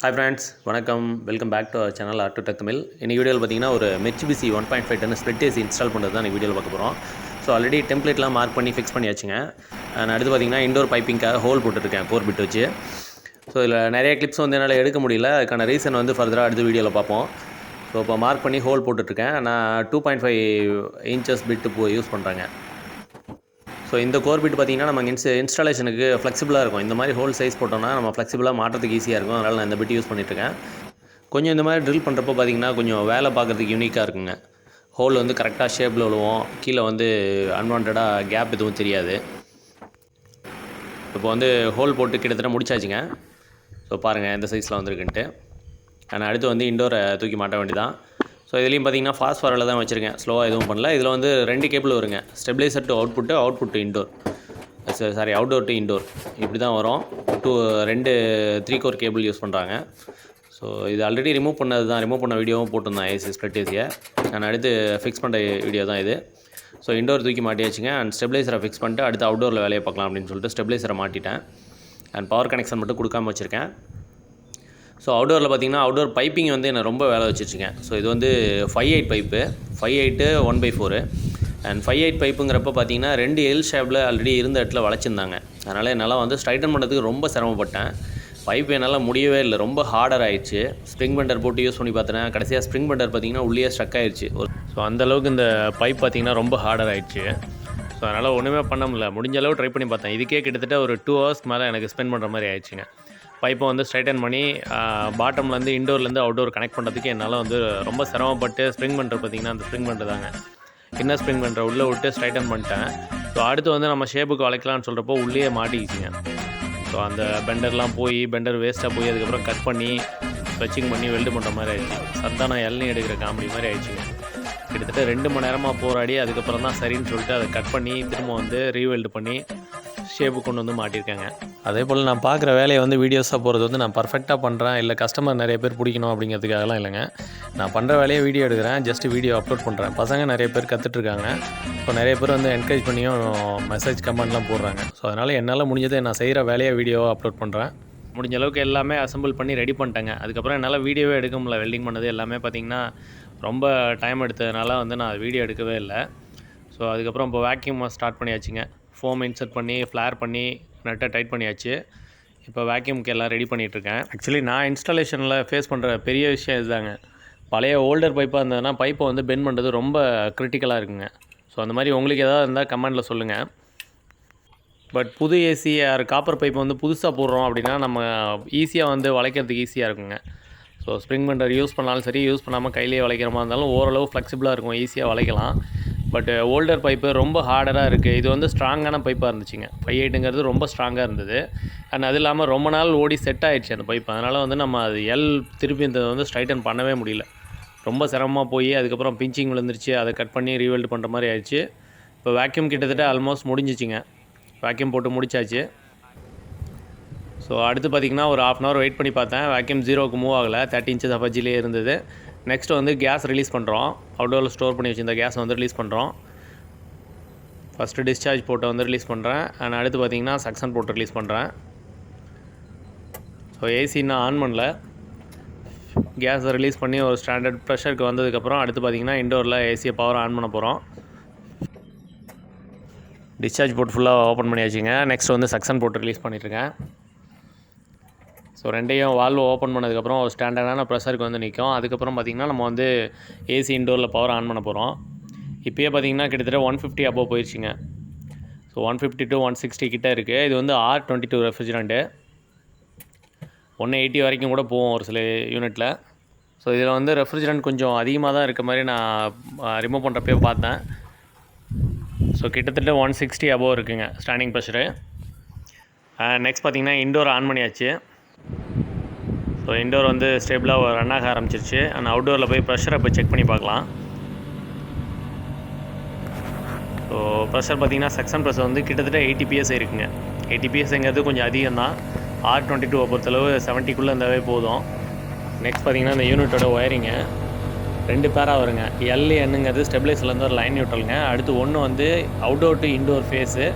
Hi friends, வணக்கம். Welcome back to our channel R two tech Tamil. இன்னைக்கு வீடியோவில் பார்த்தீங்கன்னா ஒரு Mitsubishi 1.5 ton split AC install பண்ணுறது தான் இந்த வீடியோவில் பார்க்க போகிறோம். ஸோ ஆல்ரெடி டெம்ப்ளேட்லாம் மார்க் பண்ணி ஃபிக்ஸ் பண்ணியாச்சுங்க. நான் அடுத்து பார்த்தீங்கன்னா இண்டோர் பைப்பிங்காக ஹோல் போட்டுருக்கேன் 4 பிட் வச்சு. ஸோ இதில் நிறைய கிளிப்ஸ் வந்து என்னால் எடுக்க முடியல. அதுக்கான ரீசன் வந்து ஃபர்தராக அடுத்த வீடியோவில் பார்ப்போம். ஸோ இப்போ மார்க் பண்ணி ஹோல் போட்டுட்ருக்கேன். நான் 2.5 இன்ச்சஸ் பிட்டு யூஸ் பண்ணுறேங்க. ஸோ இந்த கோர் பிட் பார்த்திங்கன்னா நம்ம இன்ஸ்டாலேஷனுக்கு ஃப்ளெக்சிபிளாக இருக்கும். இந்த மாதிரி ஹோல் சைஸ் போட்டோம்னா நம்ம ஃப்ளெக்சிபிளாக மாட்டுறதுக்கு ஈஸியாக இருக்கும். அதனால் நான் இந்த பிட் யூஸ் பண்ணிட்டுருக்கேன். கொஞ்சம் இந்த மாதிரி ட்ரில் பண்ணுறப்போ பார்த்திங்கன்னா கொஞ்சம் வேலை பார்க்குறதுக்கு யூனிக்காக இருக்குங்க. ஹோல் வந்து கரெக்டாக ஷேப்பில் விழுவோம். கீழே வந்து அன்வான்டாக கேப் எதுவும் தெரியாது. இப்போ வந்து ஹோல் போட்டு கிட்டத்தட்ட முடிச்சாச்சுங்க. ஸோ பாருங்கள் எந்த சைஸில் வந்துருக்குன்ட்டு. நான் அடுத்து வந்து இண்டோரை தூக்கி மாட்ட வேண்டியதான். ஸோ இதுலேயும் பார்த்தீங்கன்னா ஃபாஸ்ட் ஃபார்வர்டில் தான் வச்சுருக்கேன். ஸ்லோவாக எதுவும் பண்ணல. இதில் வந்து 2 கேபிள் வருங்க. Stabiliser to output to indoor, outdoor to indoor இப்படி தான் வரும். 2 3 கோர் கேபிள் யூஸ் பண்ணுறாங்க. ஸோ இது ஆல்ரெடி ரிமூவ் பண்ண வீடியோவும் போட்டிருந்தேன். ஏசி ஸ்ப்ளிட் ஏசியை நான் அடுத்து ஃபிக்ஸ் பண்ணுற வீடியோ தான் இது. ஸோ இண்டோர் தூக்கி மாட்டியாச்சுங்க. அண்ட் ஸ்டெபிளைசரை ஃபிக்ஸ் பண்ணிட்டு அடுத்து அவுட்டோரில் வேலையை பார்க்கலாம் அப்படின்னு சொல்லிட்டு ஸ்டெபிளைசரை மாட்டிட்டேன். அண்ட் பவர் கனெக்ஷன் மட்டும் கொடுக்காம வச்சுருக்கேன். ஸோ அவுட்டோரில் பார்த்திங்கன்னா அவுட்டோர் பைப்பிங் வந்து என்னை ரொம்ப வேலை வச்சுருச்சுங்க. ஸோ இது வந்து 5/8 பைப்பு, 5/8 1/4. அண்ட் 5/8 பைப்புங்கிறப்ப பார்த்திங்கன்னா 2 எல் ஷேப்பில் ஆல்ரெடி இருந்த இடத்துல வளைச்சிருந்தாங்க. அதனால் என்னால் வந்து ஸ்ட்ரைட்டன் பண்ணுறதுக்கு ரொம்ப சிரமப்பட்டேன். பைப் என்னால் முடியவே இல்லை, ரொம்ப ஹார்டர் ஆகிடுச்சு. ஸ்ப்ரிங் பெண்டர் போட்டு யூஸ் பண்ணி பார்த்தேன். கடைசியாக ஸ்ப்ரிங் பெண்டர் பார்த்திங்கன்னா உள்ளே ஸ்ட்ரக் ஆகிடுச்சு. ஸோ அந்தளவுக்கு இந்த பைப் பார்த்திங்கன்னா ரொம்ப ஹார்டர் ஆகிடுச்சு. ஸோ அதனால் ஒன்றுமே பண்ண முடியல. முடிஞ்ச அளவு ட்ரை பண்ணி பார்த்தேன். இதுக்கே கிட்டத்தட்ட ஒரு 2 ஹவர்ஸ் மேலே எனக்கு ஸ்பெண்ட் பண்ணுற மாதிரி ஆயிடுச்சுங்க. பைப்பை வந்து ஸ்ட்ரைட்டன் பண்ணி பாட்டம்லேருந்து இண்டோர்லேருந்து அவுட்டோர் கனெக்ட் பண்ணுறதுக்கு என்னால் வந்து ரொம்ப சிரமப்பட்டு ஸ்ப்ரிங் பெண்டர் பார்த்திங்கன்னா அந்த ஸ்ப்ரிங் பெண்டர் தாங்க இன்னர் ஸ்ப்ரிங் பெண்டரை உள்ளே விட்டு ஸ்ட்ரைட்டன் பண்ணிட்டேன். ஸோ அடுத்து வந்து நம்ம ஷேப்புக்கு வளைக்கலாம்னு சொல்கிறப்போ உள்ளே மாட்டிக்கிச்சிங்க. ஸோ அந்த பெண்டர் வேஸ்ட்டாக போய் அதுக்கப்புறம் கட் பண்ணி ஸ்ட்ரெச்சிங் பண்ணி வெல்டு பண்ணுற மாதிரி ஆயிடுச்சு. சத்தான இளநீ எடுக்கிற காமெடி மாதிரி ஆயிடுச்சுங்க. கிட்டத்தட்ட 2 மணி நேரமாக போராடி அதுக்கப்புறம் தான் சரின்னு சொல்லிட்டு அதை கட் பண்ணி திரும்ப வந்து ரீவெல்டு பண்ணி ஷேப்பு கொண்டு வந்து மாட்டியிருக்காங்க. அதே போல் நான் பார்க்குற வேலையை வந்து வீடியோஸாக போகிறது வந்து நான் பர்ஃபெக்டாக பண்ணுறேன், இல்லை கஸ்டமர் நிறைய பேர் பிடிக்கணும் அப்படிங்கிறதுக்காகலாம் இல்லைங்க. நான் பண்ணுற வேலையை வீடியோ எடுக்கிறேன், ஜஸ்ட் வீடியோ அப்லோட் பண்ணுறேன். பசங்க நிறைய பேர் கற்றுட்ருக்காங்க. இப்போ நிறைய பேர் வந்து என்கரேஜ் பண்ணியும் மெசேஜ் கமெண்ட்லாம் போடுறாங்க. ஸோ அதனால் என்னால் முடிஞ்சதை நான் செய்கிற வேலையை வீடியோவாக அப்லோட் பண்ணுறேன். முடிஞ்ச அளவுக்கு எல்லாமே அசம்பிள் பண்ணி ரெடி பண்ணிட்டேங்க. அதுக்கப்புறம் என்னால் வீடியோவே எடுக்க முடியல. வெல்டிங் பண்ணது எல்லாமே பார்த்திங்கன்னா ரொம்ப டைம் எடுத்ததுனால வந்து நான் வீடியோ எடுக்கவே இல்லை. ஸோ அதுக்கப்புறம் இப்போ வேக்யூம் ஸ்டார்ட் பண்ணியாச்சுங்க. ஃபோம் இன்சர்ட் பண்ணி ஃப்ளேர் பண்ணி நட்டை டைட் பண்ணியாச்சு. இப்போ வேக்யூம்க்கு எல்லாம் ரெடி பண்ணிகிட்ருக்கேன். ஆக்சுவலி நான் இன்ஸ்டாலேஷனில் ஃபேஸ் பண்ணுற பெரிய விஷயம் இதுதாங்க. பழைய ஓல்டர் பைப்பாக இருந்ததுன்னா பைப்பை வந்து பெண்ட் பண்ணுறது ரொம்ப க்ரிட்டிக்கலாக இருக்குங்க. ஸோ அந்த மாதிரி உங்களுக்கு எதாவது இருந்தால் கமெண்டில் சொல்லுங்கள். பட் புது ஏசி காப்பர் பைப்பை வந்து புதுசாக போடுறோம் அப்படின்னா நம்ம ஈஸியாக வந்து வளைக்கிறதுக்கு ஈஸியாக இருக்குங்க. ஸோ ஸ்ப்ரிங் பெண்டர் யூஸ் பண்ணாலும் சரி, யூஸ் பண்ணாமல் கையிலேயே வளைக்கிற மாதிரி இருந்தாலும் ஓரளவு ஃப்ளெக்சிபிளாக இருக்கும், ஈஸியாக வளைக்கலாம். பட் ஓல்டர் பைப்பு ரொம்ப ஹார்டராக இருக்குது. இது வந்து ஸ்ட்ராங்கான பைப்பாக இருந்துச்சுங்க. 5/8ங்கிறது ரொம்ப ஸ்ட்ராங்காக இருந்தது. அண்ட் அது இல்லாமல் ரொம்ப நாள் ஓடி செட் ஆகிடுச்சு அந்த பைப். அதனால் வந்து நம்ம அது திருப்பி இந்த வந்து ஸ்ட்ரைட்டன் பண்ணவே முடியல. ரொம்ப சிரமமாக போய் அதுக்கப்புறம் பிஞ்சிங் விழுந்துருச்சு. அதை கட் பண்ணி ரீவெல்டு பண்ணுற மாதிரி ஆயிடுச்சு. இப்போ வேக்யூம் கிட்டத்தட்ட ஆல்மோஸ்ட் முடிஞ்சிச்சிங்க. வேக்யூம் போட்டு முடிச்சாச்சு. ஸோ அடுத்து பார்த்திங்கன்னா ஒரு 1/2 hour வெயிட் பண்ணி பார்த்தேன். வேக்யூம் 0க்கு மூவ் ஆகலை. 30 inches of edgeலே இருந்தது. நெக்ஸ்ட்டு வந்து கேஸ் ரிலீஸ் பண்ணுறோம். அவுட்டோரில் ஸ்டோர் பண்ணி வச்சு இந்த கேஸை வந்து ரிலீஸ் பண்ணுறோம். ஃபஸ்ட்டு டிஸ்சார்ஜ் போட்டு வந்து ரிலீஸ் பண்ணுறேன். அண்ட் அடுத்து பார்த்திங்கன்னா சக்ஷன் போட்டு ரிலீஸ் பண்ணுறேன். ஸோ ஏசி இன்னும் ஆன் பண்ணல. கேஸை ரிலீஸ் பண்ணி ஒரு ஸ்டாண்டர்ட் ப்ரெஷருக்கு வந்ததுக்கப்புறம் அடுத்து பார்த்திங்கன்னா இண்டோரில் ஏசியை பவர் ஆன் பண்ண போகிறோம். டிஸ்சார்ஜ் போட்டு ஃபுல்லாக ஓப்பன் பண்ணியாச்சுங்க. நெக்ஸ்ட் வந்து சக்ஷன் போட்டு ரிலீஸ் பண்ணிட்டுருக்கேன். ஸோ 2யும் வால்வு ஓப்பன் பண்ணதுக்கப்புறம் ஒரு ஸ்டாண்டர்டான ப்ரெஷருக்கு வந்து நிற்கும். அதுக்கப்புறம் பார்த்திங்கன்னா நம்ம வந்து ஏசி இண்டோரில் பவர் ஆன் பண்ண போகிறோம். இப்போயே பார்த்திங்கன்னா கிட்டத்தட்ட 150 above போயிடுச்சுங்க. ஸோ 150 to 160 கிட்டே இருக்குது. இது வந்து R22 ரெஃப்ரிஜரண்ட்டு. 180 வரைக்கும் கூட போகும் ஒரு சில யூனிட்டில். ஸோ இதில் வந்து ரெஃப்ரிஜரண்ட் கொஞ்சம் அதிகமாக தான் இருக்க மாதிரி நான் ரிமூவ் பண்ணுறப்பே பார்த்தேன். ஸோ கிட்டத்தட்ட 160 above இருக்குங்க ஸ்டாண்டிங் ப்ரெஷரு. நெக்ஸ்ட் பார்த்திங்கன்னா இண்டோர் ஆன் பண்ணியாச்சு. ஸோ இண்டோர் வந்து ஸ்டேபிளாக ரன் ஆக ஆரம்பிச்சிருச்சு. அண்ட் அவுட்டோரில் போய் ப்ரெஷரை போய் செக் பண்ணி பார்க்கலாம். ஸோ ப்ரெஷர் பார்த்திங்கன்னா சக்ஷன் ப்ரெஷர் வந்து கிட்டத்தட்ட 80 PSI இருக்குங்க. 80 PSIங்கிறது கொஞ்சம் அதிகம் தான். R22 பொறுத்தளவு 70க்குள்ளே இருந்தாவே போதும். நெக்ஸ்ட் பார்த்திங்கன்னா இந்த யூனிட்டோட ஒயரிங்கு 2 பேராக வருங்க. LNங்கிறது ஸ்டெபிளைசர்லேருந்து ஒரு லைன் நியூட்ரலுங்க. அடுத்து 1 வந்து outdoor to indoor phase.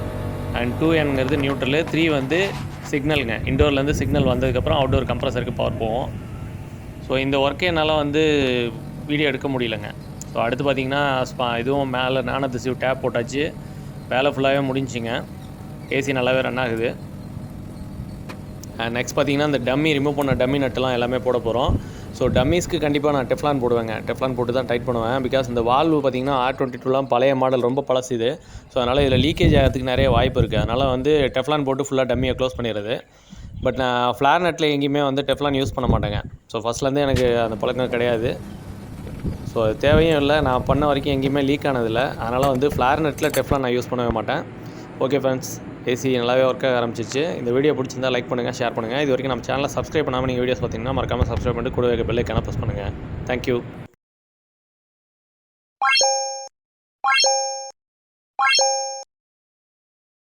And 2Nங்கிறது நியூட்ரலு. 3 வந்து சிக்னலுங்க. இன்டோர்லேருந்து சிக்னல் வந்ததுக்கப்புறம் அவுட்டோர் கம்ப்ரஸருக்கு பவர் போகும். ஸோ இந்த ஒர்க்கே என்னால் வந்து வீடியோ எடுக்க முடியலங்க. ஸோ அடுத்து பார்த்திங்கன்னா இதுவும் மேலே நானோதிசிவ் டேப் போட்டாச்சு. வேலை ஃபுல்லாகவே முடிஞ்சிங்க. ஏசி நல்லாவே ரன் ஆகுது. நெக்ஸ்ட் பார்த்திங்கன்னா இந்த டம்மி ரிமூவ் பண்ண டம்மி நட்டுலாம் எல்லாமே போட போகிறோம். ஸோ டம்மீஸ்க்கு கண்டிப்பாக நான் டெஃப்லான் போடுவேங்க. டெஃப்லான் போட்டு தான் டைட் பண்ணுவேன். பிகாஸ் இந்த வால்வு பார்த்திங்கன்னா R22லாம் பழைய மாடல், ரொம்ப பழசு இது. ஸோ அதனால் இதில் லீக்கேஜ் ஆகிறதுக்கு நிறைய வாய்ப்பு இருக்குது. அதனால் வந்து டெஃப்லான் போட்டு ஃபுல்லாக டம்மியை க்ளோஸ் பண்ணிடுறது. பட் நான் ஃப்ளார் நட்டில் எங்கேயுமே வந்து டெஃப்லான் யூஸ் பண்ண மாட்டேங்க. ஸோ ஃபஸ்ட்லேருந்தே எனக்கு அந்த பழக்கம் கிடையாது. ஸோ அது தேவையும் இல்லை. நான் பண்ண வரைக்கும் எங்கேயுமே லீக் ஆனதில்லை. அதனால் வந்து ஃப்ளார் நட்டில் டெஃப்லான் நான் யூஸ் பண்ணவே மாட்டேன். ஓகே ஃப்ரெண்ட்ஸ், ஏசி நல்லாவே ஒர்க் ஆக ஆரம்பிச்சிச்சு. இந்த வீடியோ பிடிச்சிருந்தா லைக் பண்ணுங்கள், ஷேர் பண்ணுங்கள். இது வரைக்கும் நம்ம சேனலை சப்ஸ்கிரைப் பண்ணாமல் நீங்கள் வீடியோஸ் பார்த்தீங்கன்னா மறக்காமல் சப்ஸ்கிரைப் பண்ணிட்டு கூட பெல் ஐக்கானை ப்ரெஸ் பண்ணுங்கள். தேங்க்யூ.